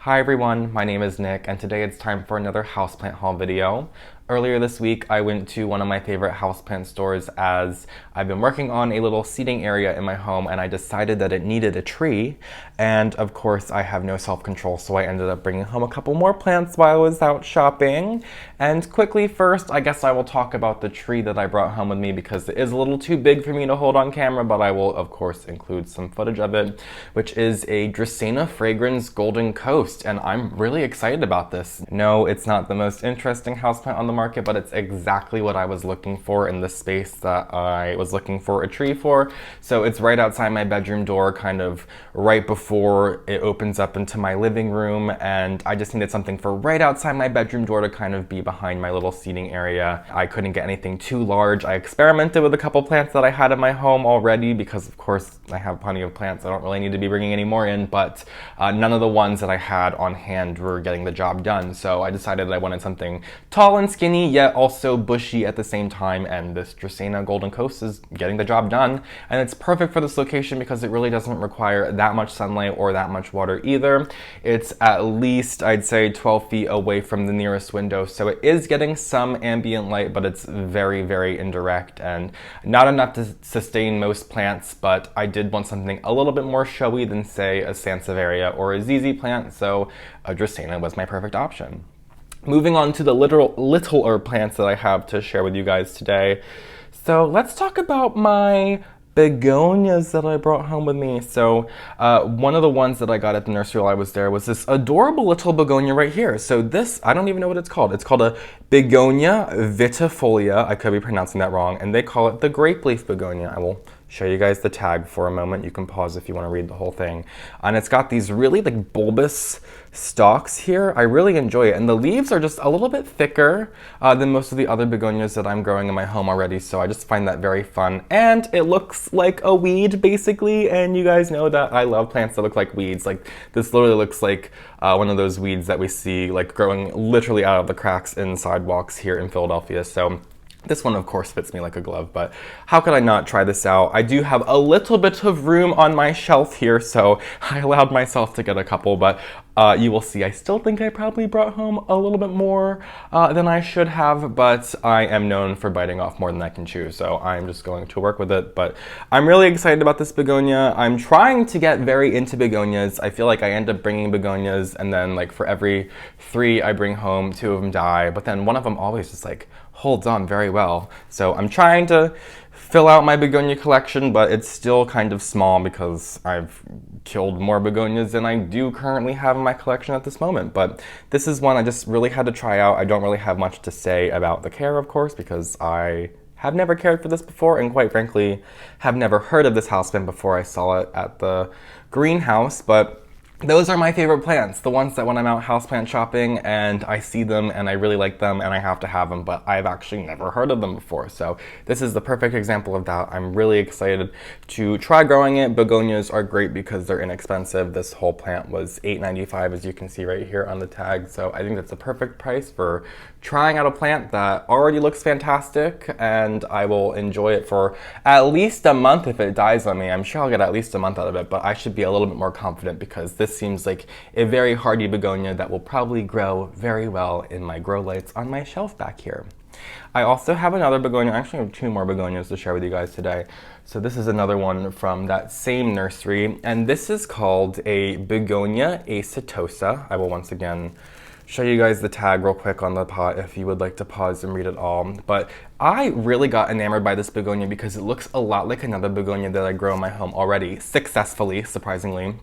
Hi everyone, my name is Nick, and today it's time for another houseplant haul video. Earlier this week, I went to one of my favorite houseplant stores as I've been working on a little seating area in my home and I decided that it needed a tree. And of course, I have no self-control, so I ended up bringing home a couple more plants while I was out shopping. And quickly first, I guess I will talk about the tree that I brought home with me because it is a little too big for me to hold on camera, but I will of course include some footage of it, which is a Dracaena FRAGRANS Golden Coast, and I'm really excited about this. No, it's not the most interesting houseplant on the market, but it's exactly what I was looking for in the space that I was looking for a tree for. So it's right outside my bedroom door, kind of right before it opens up into my living room, and I just needed something for right outside my bedroom door to kind of be behind my little seating area. I couldn't get anything too large. I experimented with a couple plants that I had in my home already because of course I have plenty of plants. I don't really need to be bringing any more in, but none of the ones that I had on hand were getting the job done. So I decided that I wanted something tall and skinny, yet also bushy at the same time, and this Dracaena Golden Coast is getting the job done. And it's perfect for this location because it really doesn't require that much sunlight or that much water either. It's at least, I'd say, 12 feet away from the nearest window, so it is getting some ambient light, but it's very, very indirect and not enough to sustain most plants, but I did want something a little bit more showy than, say, a Sansevieria or a ZZ plant, so a Dracaena was my perfect option. Moving on to the littler plants that I have to share with you guys today. So let's talk about my begonias that I brought home with me. So one of the ones that I got at the nursery while I was there was this adorable little begonia right here. So this, I don't even know what it's called. It's called a Begonia vitifolia. I could be pronouncing that wrong. And they call it the grape leaf begonia. I will show you guys the tag for a moment. You can pause if you want to read the whole thing. And it's got these really like bulbous stalks here. I really enjoy it. And the leaves are just a little bit thicker than most of the other begonias that I'm growing in my home already. So I just find that very fun. And it looks like a weed basically. And you guys know that I love plants that look like weeds. Like this literally looks like one of those weeds that we see like growing literally out of the cracks in sidewalks here in Philadelphia. So this one, of course, fits me like a glove, but how could I not try this out? I do have a little bit of room on my shelf here, so I allowed myself to get a couple, but you will see I still think I probably brought home a little bit more than I should have, but I am known for biting off more than I can chew, so I'm just going to work with it. But I'm really excited about this begonia. I'm trying to get very into begonias. I feel like I end up bringing begonias, and then like for every 3 I bring home, 2 of them die, but then one of them always just like holds on very well. So I'm trying to fill out my begonia collection, but it's still kind of small because I've killed more begonias than I do currently have in my collection at this moment. But this is one I just really had to try out. I don't really have much to say about the care, of course, because I have never cared for this before, and quite frankly, have never heard of this houseplant before I saw it at the greenhouse. But those are my favorite plants, the ones that when I'm out houseplant shopping and I see them and I really like them and I have to have them, but I've actually never heard of them before. So this is the perfect example of that. I'm really excited to try growing it. Begonias are great because they're inexpensive. This whole plant was $8.95, as you can see right here on the tag. So I think that's a perfect price for trying out a plant that already looks fantastic, and I will enjoy it for at least a month if it dies on me. I'm sure I'll get at least a month out of it, but I should be a little bit more confident because this seems like a very hardy begonia that will probably grow very well in my grow lights on my shelf back here. I also have another begonia. I actually have 2 more begonias to share with you guys today. So this is another one from that same nursery, and this is called a Begonia ACETOSA. I will once again show you guys the tag real quick on the pot if you would like to pause and read it all. But I really got enamored by this begonia because it looks a lot like another begonia that I grow in my home already, successfully, surprisingly,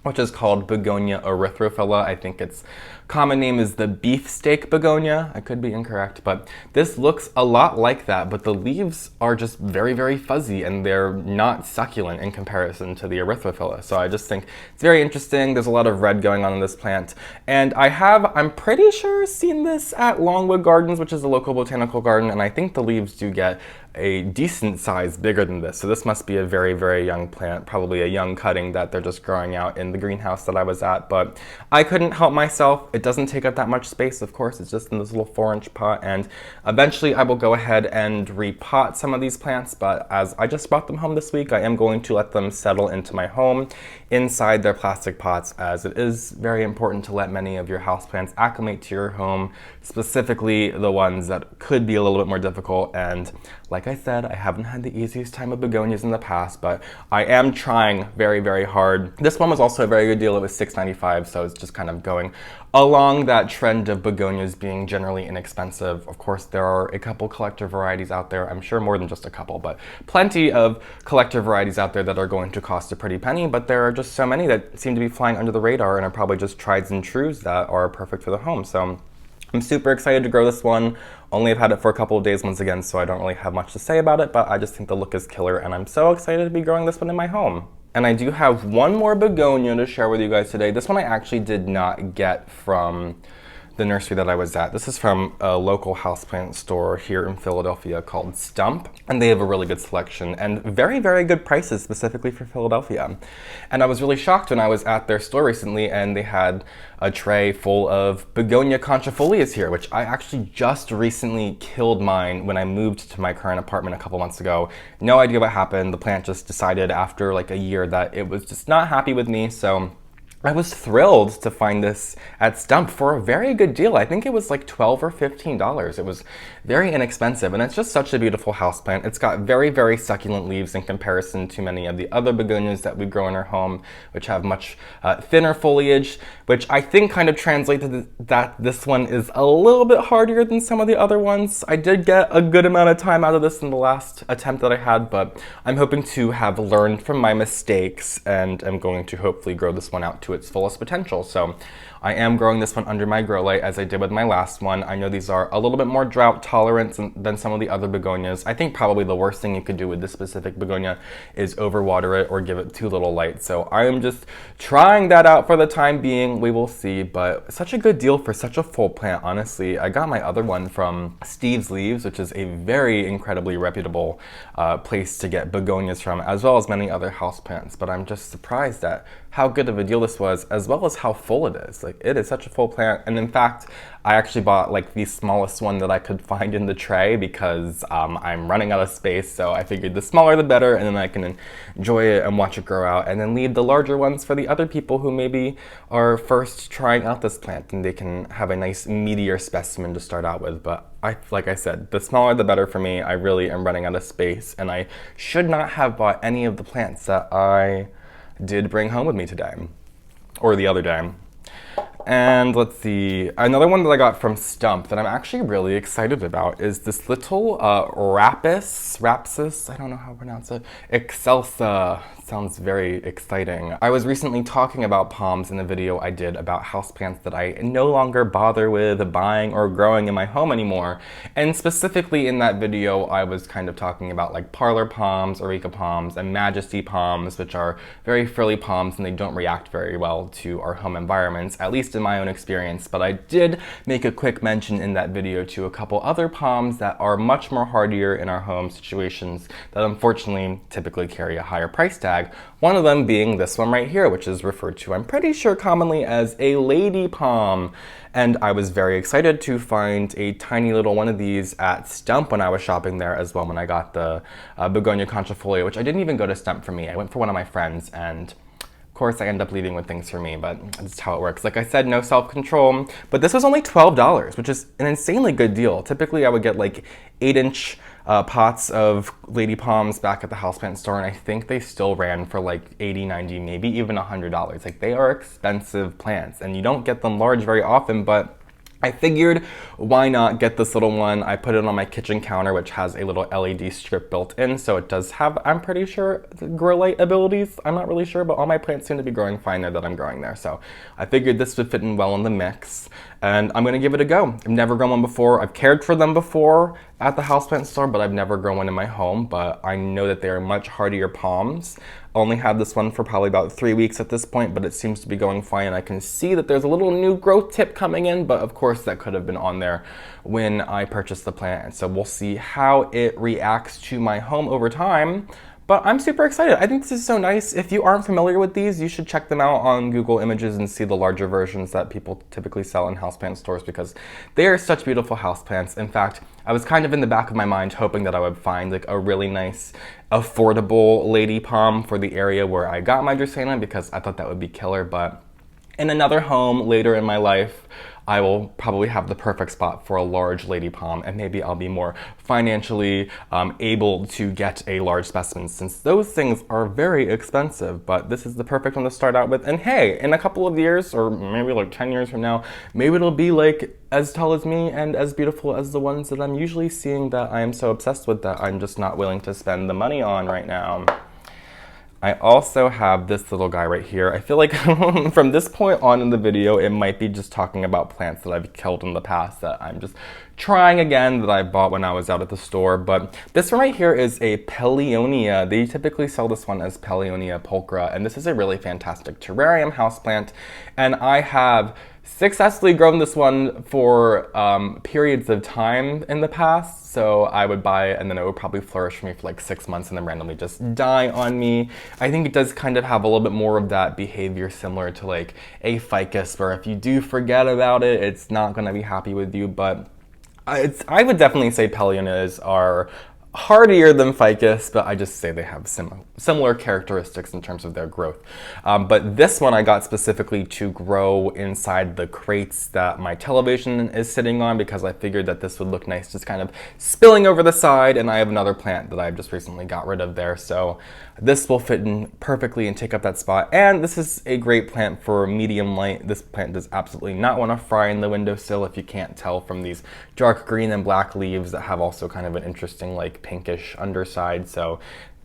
which is called Begonia erythrophila. I think its common name is the beefsteak begonia. I could be incorrect, but this looks a lot like that, but the leaves are just very, very fuzzy and they're not succulent in comparison to the erythrophila. So I just think it's very interesting. There's a lot of red going on in this plant. And I'm pretty sure, seen this at Longwood Gardens, which is a local botanical garden, and I think the leaves do get a decent size bigger than this. So this must be a very, very young plant, probably a young cutting that they're just growing out in the greenhouse that I was at. But I couldn't help myself. It doesn't take up that much space, of course. It's just in this little 4-inch pot, and eventually I will go ahead and repot some of these plants, but as I just brought them home this week, I am going to let them settle into my home inside their plastic pots, as it is very important to let many of your houseplants acclimate to your home, specifically the ones that could be a little bit more difficult. And like I said, I haven't had the easiest time with begonias in the past, but I am trying very, very hard. This one was also a very good deal. It was $6.95, so it's just kind of going along that trend of begonias being generally inexpensive. Of course, there are a couple collector varieties out there. I'm sure more than just a couple, but plenty of collector varieties out there that are going to cost a pretty penny, but there are just so many that seem to be flying under the radar and are probably just trieds and trues that are perfect for the home. So I'm super excited to grow this one. Only have had it for a couple of days once again, so I don't really have much to say about it, but I just think the look is killer, and I'm so excited to be growing this one in my home. And I do have one more begonia to share with you guys today. This one I actually did not get from the nursery that I was at. This is from a local houseplant store here in Philadelphia called Stump, and they have a really good selection and very, very good prices specifically for Philadelphia. And I was really shocked when I was at their store recently and they had a tray full of Begonia conchifolias here, which I actually just recently killed mine when I moved to my current apartment a couple months ago. No idea what happened. The plant just decided after like a year that it was just not happy with me, so I was thrilled to find this at Stump for a very good deal. I think it was like $12 or $15. It was very inexpensive, and it's just such a beautiful houseplant. It's got very, very succulent leaves in comparison to many of the other begonias that we grow in our home, which have much thinner foliage, which I think kind of translates to that this one is a little bit hardier than some of the other ones. I did get a good amount of time out of this in the last attempt that I had, but I'm hoping to have learned from my mistakes, and I'm going to hopefully grow this one out to its fullest potential. So I am growing this one under my grow light as I did with my last one. I know these are a little bit more drought tolerant than some of the other begonias. I think probably the worst thing you could do with this specific begonia is overwater it or give it too little light. So I am just trying that out for the time being. We will see, but such a good deal for such a full plant, honestly. I got my other one from Steve's Leaves, which is a very incredibly reputable place to get begonias from, as well as many other houseplants. But I'm just surprised at how good of a deal this was, as well as how full it is. Like, it is such a full plant. And in fact, I actually bought like the smallest one that I could find in the tray because I'm running out of space. So I figured the smaller the better, and then I can enjoy it and watch it grow out, and then leave the larger ones for the other people who maybe are first trying out this plant, and they can have a nice meatier specimen to start out with. But like I said, the smaller the better for me. I really am running out of space, and I should not have bought any of the plants that I did bring home with me today, or the other day. And let's see, another one that I got from Stump that I'm actually really excited about is this little Rhapis, I don't know how to pronounce it, EXCELSA. Sounds very exciting. I was recently talking about palms in the video I did about houseplants that I no longer bother with buying or growing in my home anymore. And specifically in that video, I was kind of talking about like parlor palms, areca palms, and majesty palms, which are very frilly palms and they don't react very well to our home environments, at least in my own experience. But I did make a quick mention in that video to a couple other palms that are much more hardier in our home situations that unfortunately typically carry a higher price tag. One of them being this one right here, which is referred to, I'm pretty sure, commonly as a lady palm. And I was very excited to find a tiny little one of these at Stump when I was shopping there as well, when I got the Begonia conchifolia, which I didn't even go to Stump for me. I went for one of my friends, and of course I end up leaving with things for me, but that's how it works. Like I said, no self-control, but this was only $12, which is an insanely good deal. Typically I would get like 8-inch pots of lady palms back at the houseplant store, and I think they still ran for like $80, $90, maybe even $100. Like, they are expensive plants, and you don't get them large very often, but I figured, why not get this little one? I put it on my kitchen counter, which has a little LED strip built in, so it does have, I'm pretty sure, grow light abilities. I'm not really sure, but all my plants seem to be growing fine there that I'm growing there. So I figured this would fit in well in the mix, and I'm gonna give it a go. I've never grown one before. I've cared for them before at the houseplant store, but I've never grown one in my home. But I know that they are much hardier palms. Only had this one for probably about 3 weeks at this point, but it seems to be going fine. And I can see that there's a little new growth tip coming in, but of course that could have been on there when I purchased the plant. And so we'll see how it reacts to my home over time. But I'm super excited. I think this is so nice. If you aren't familiar with these, you should check them out on Google Images and see the larger versions that people typically sell in houseplant stores because they are such beautiful houseplants. In fact, I was kind of in the back of my mind hoping that I would find like a really nice, affordable lady palm for the area where I got my Dracaena because I thought that would be killer. But in another home later in my life, I will probably have the perfect spot for a large lady palm, and maybe I'll be more financially able to get a large specimen since those things are very expensive, but this is the perfect one to start out with. And hey, in a couple of years, or maybe like 10 years from now, maybe it'll be like as tall as me and as beautiful as the ones that I'm usually seeing that I am so obsessed with that I'm just not willing to spend the money on right now. I also have this little guy right here. I feel like from this point on in the video, it might be just talking about plants that I've killed in the past that I'm just trying again that I bought when I was out at the store. But this one right here is a Pellionia. They typically sell this one as Pellionia pulchra, and this is a really fantastic terrarium houseplant. And I have successfully grown this one for periods of time in the past. So I would buy it and then it would probably flourish for me for like 6 months and then randomly just die on me. I think it does kind of have a little bit more of that behavior similar to like a ficus, where if you do forget about it, it's not going to be happy with you. But I would definitely say Pellionias are hardier than ficus, but I just say they have similar characteristics in terms of their growth. But this one I got specifically to grow inside the crates that my television is sitting on because I figured that this would look nice just kind of spilling over the side, and I have another plant that I've just recently got rid of there, so this will fit in perfectly and take up that spot. And this is a great plant for medium light. This plant does absolutely not want to fry in the windowsill, if you can't tell from these dark green and black leaves that have also kind of an interesting like pinkish underside. So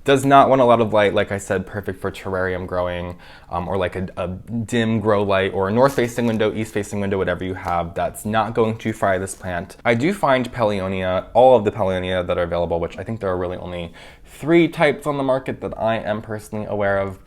does not want a lot of light. Like I said, perfect for terrarium growing, or like a dim grow light, or a north-facing window, east-facing window, whatever you have that's not going to fry this plant. I do find Pellionia, all of the Pellionia that are available, which I think there are really only 3 types on the market that I am personally aware of,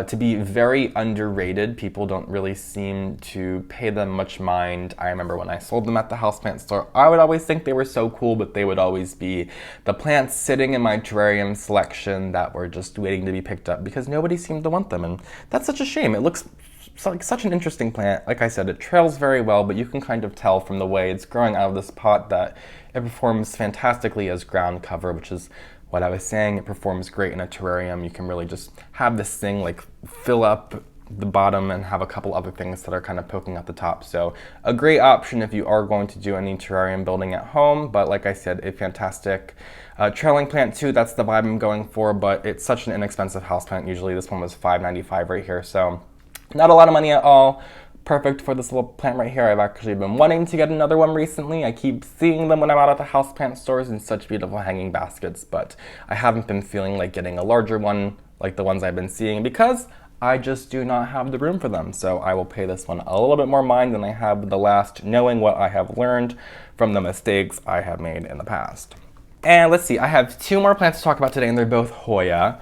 to be very underrated. People don't really seem to pay them much mind. I remember when I sold them at the houseplant store, I would always think they were so cool, but they would always be the plants sitting in my terrarium selection that were just waiting to be picked up because nobody seemed to want them, and that's such a shame. It looks like such an interesting plant. Like I said, it trails very well, but you can kind of tell from the way it's growing out of this pot that it performs fantastically as ground cover, which is what I was saying. It performs great in a terrarium. You can really just have this thing like fill up the bottom and have a couple other things that are kind of poking at the top. So a great option if you are going to do any terrarium building at home. But like I said, a fantastic trailing plant too. That's the vibe I'm going for, but it's such an inexpensive houseplant. Usually this one was $5.95 right here. So not a lot of money at all. Perfect for this little plant right here. I've actually been wanting to get another one recently. I keep seeing them when I'm out at the houseplant stores in such beautiful hanging baskets, but I haven't been feeling like getting a larger one like the ones I've been seeing because I just do not have the room for them. So I will pay this one a little bit more mind than I have with the last, knowing what I have learned from the mistakes I have made in the past. And let's see, I have 2 more plants to talk about today, and they're both Hoya.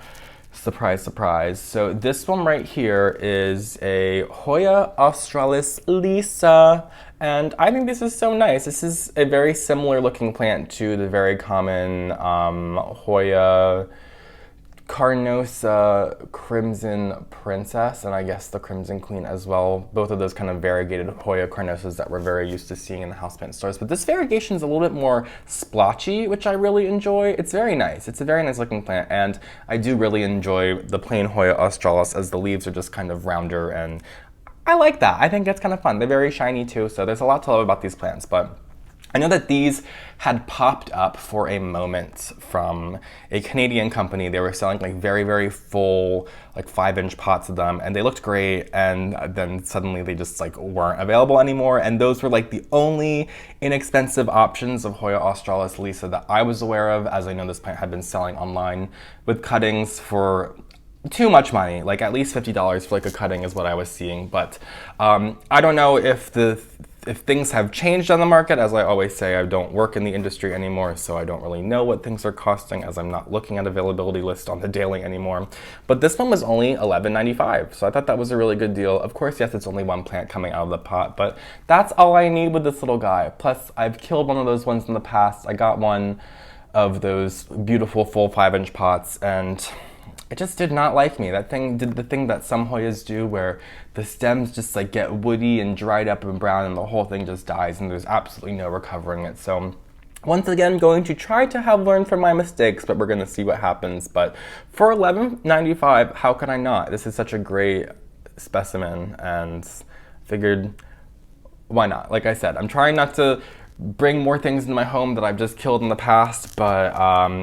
Surprise, surprise. So this one right here is a Hoya australis lisa, and I think this is so nice. This is a very similar looking plant to the very common Hoya carnosa crimson princess, and I guess the crimson queen as well. Both of those kind of variegated Hoya carnosas that we're very used to seeing in the houseplant stores. But this variegation is a little bit more splotchy, which I really enjoy. It's very nice. It's a very nice looking plant, and I do really enjoy the plain Hoya australis as the leaves are just kind of rounder, and I like that. I think it's kind of fun. They're very shiny too, so there's a lot to love about these plants. But I know that these had popped up for a moment from a Canadian company. They were selling like very, very full, like 5-inch pots of them, and they looked great, and then suddenly they just like weren't available anymore. And those were like the only inexpensive options of Hoya australis lisa that I was aware of, as I know this plant had been selling online with cuttings for too much money, like at least $50 for like a cutting is what I was seeing. But I don't know if things have changed on the market. As I always say, I don't work in the industry anymore, so I don't really know what things are costing, as I'm not looking at availability list on the daily anymore. But this one was only $11.95, so I thought that was a really good deal. Of course, yes, it's only one plant coming out of the pot, but that's all I need with this little guy. Plus, I've killed one of those ones in the past. I got one of those beautiful full 5-inch pots, and it just did not like me. That thing did the thing that some Hoyas do where the stems just like get woody and dried up and brown and the whole thing just dies and there's absolutely no recovering it. So once again, going to try to have learned from my mistakes, but we're going to see what happens. But for $11.95, how can I not? This is such a great specimen and figured, why not? Like I said, I'm trying not to bring more things into my home that I've just killed in the past, but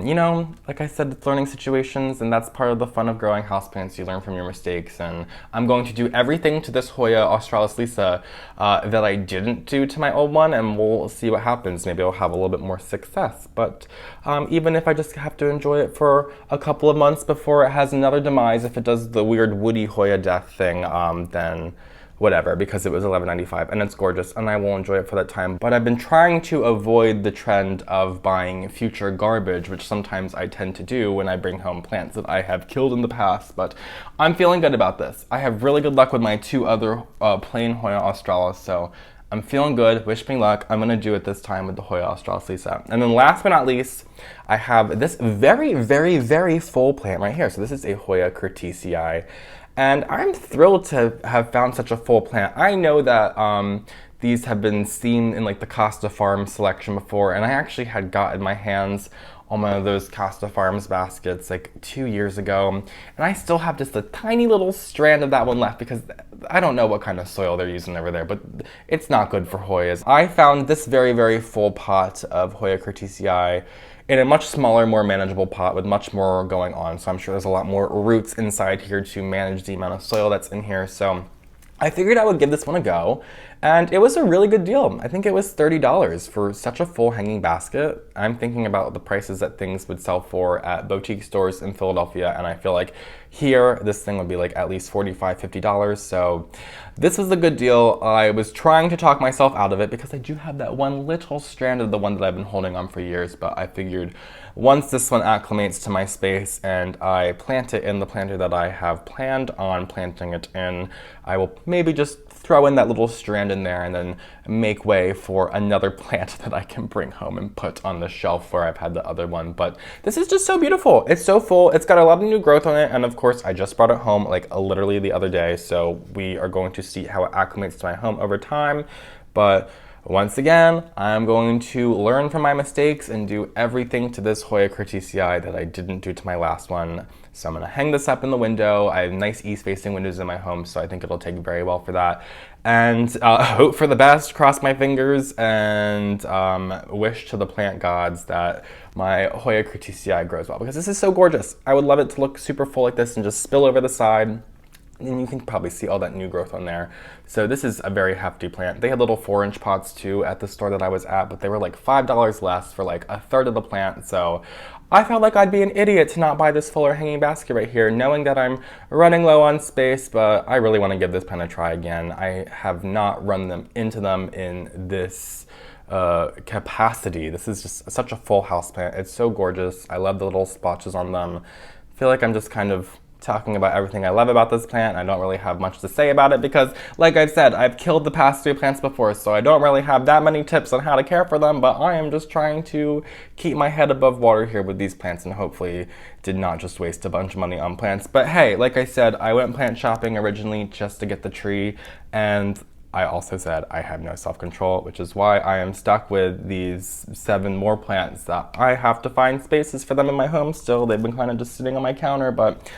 you know, like I said, it's learning situations, and that's part of the fun of growing houseplants. You learn from your mistakes, and I'm going to do everything to this Hoya Australis Lisa that I didn't do to my old one, and we'll see what happens. Maybe I'll have a little bit more success, but even if I just have to enjoy it for a couple of months before it has another demise, if it does the weird woody Hoya death thing, then whatever, because it was $11.95 and it's gorgeous and I will enjoy it for that time. But I've been trying to avoid the trend of buying future garbage, which sometimes I tend to do when I bring home plants that I have killed in the past, but I'm feeling good about this. I have really good luck with my two other plain Hoya Australis, so I'm feeling good. Wish me luck. I'm gonna do it this time with the Hoya Australis Lisa. And then last but not least, I have this very, very, very full plant right here. So this is a Hoya CURTISII. And I'm thrilled to have found such a full plant. I know that these have been seen in like the Costa Farms selection before, and I actually had gotten my hands on one of those Costa Farms baskets like 2 years ago, and I still have just a tiny little strand of that one left because I don't know what kind of soil they're using over there, but it's not good for Hoyas. I found this very, very full pot of Hoya CURTISII in a much smaller, more manageable pot with much more going on. So I'm sure there's a lot more roots inside here to manage the amount of soil that's in here. So I figured I would give this one a go, and it was a really good deal. I think it was $30 for such a full hanging basket. I'm thinking about the prices that things would sell for at boutique stores in Philadelphia, and I feel like here this thing would be like at least $45, $50. So this was a good deal. I was trying to talk myself out of it because I do have that one little strand of the one that I've been holding on for years, but I figured once this one acclimates to my space and I plant it in the planter that I have planned on planting it in, I will maybe just throw in that little strand in there and then make way for another plant that I can bring home and put on the shelf where I've had the other one. But this is just so beautiful. It's so full. It's got a lot of new growth on it. And of course, I just brought it home like literally the other day. So we are going to see how it acclimates to my home over time. But once again, I'm going to learn from my mistakes and do everything to this Hoya CURTISII that I didn't do to my last one. So I'm gonna hang this up in the window. I have nice east-facing windows in my home, so I think it'll take very well for that. And hope for the best, cross my fingers, and wish to the plant gods that my Hoya CURTISII grows well, because this is so gorgeous. I would love it to look super full like this and just spill over the side. And you can probably see all that new growth on there. So this is a very hefty plant. They had little 4-inch pots too at the store that I was at, but they were like $5 less for like a third of the plant. So I felt like I'd be an idiot to not buy this fuller hanging basket right here, knowing that I'm running low on space, but I really want to give this plant a try again. I have not run them into them in this capacity. This is just such a full house plant. It's so gorgeous. I love the little splotches on them. I feel like I'm just kind of talking about everything I love about this plant. I don't really have much to say about it because, like I've said, I've killed the past 3 plants before, so I don't really have that many tips on how to care for them, but I am just trying to keep my head above water here with these plants and hopefully did not just waste a bunch of money on plants. But hey, like I said, I went plant shopping originally just to get the tree, and I also said I have no self-control, which is why I am stuck with these 7 more plants that I have to find spaces for them in my home still. They've been kind of just sitting on my counter, but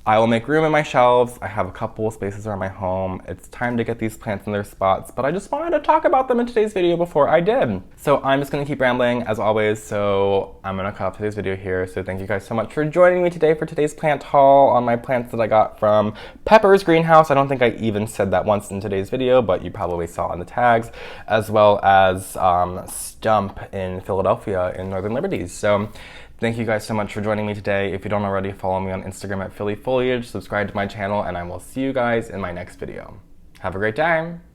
I will make room in my shelves. I have a couple of spaces around my home. It's time to get these plants in their spots, but I just wanted to talk about them in today's video before I did. So I'm just gonna keep rambling as always, so I'm gonna cut off today's video here. So thank you guys so much for joining me today for today's plant haul on my plants that I got from Pepper's greenhouse. I don't think I even said that once in today's video, but you probably saw on the tags, as well as Stump in Philadelphia in Northern Liberties. So thank you guys so much for joining me today. If you don't already, follow me on Instagram at Philly Foliage, subscribe to my channel, and I will see you guys in my next video. Have a great time.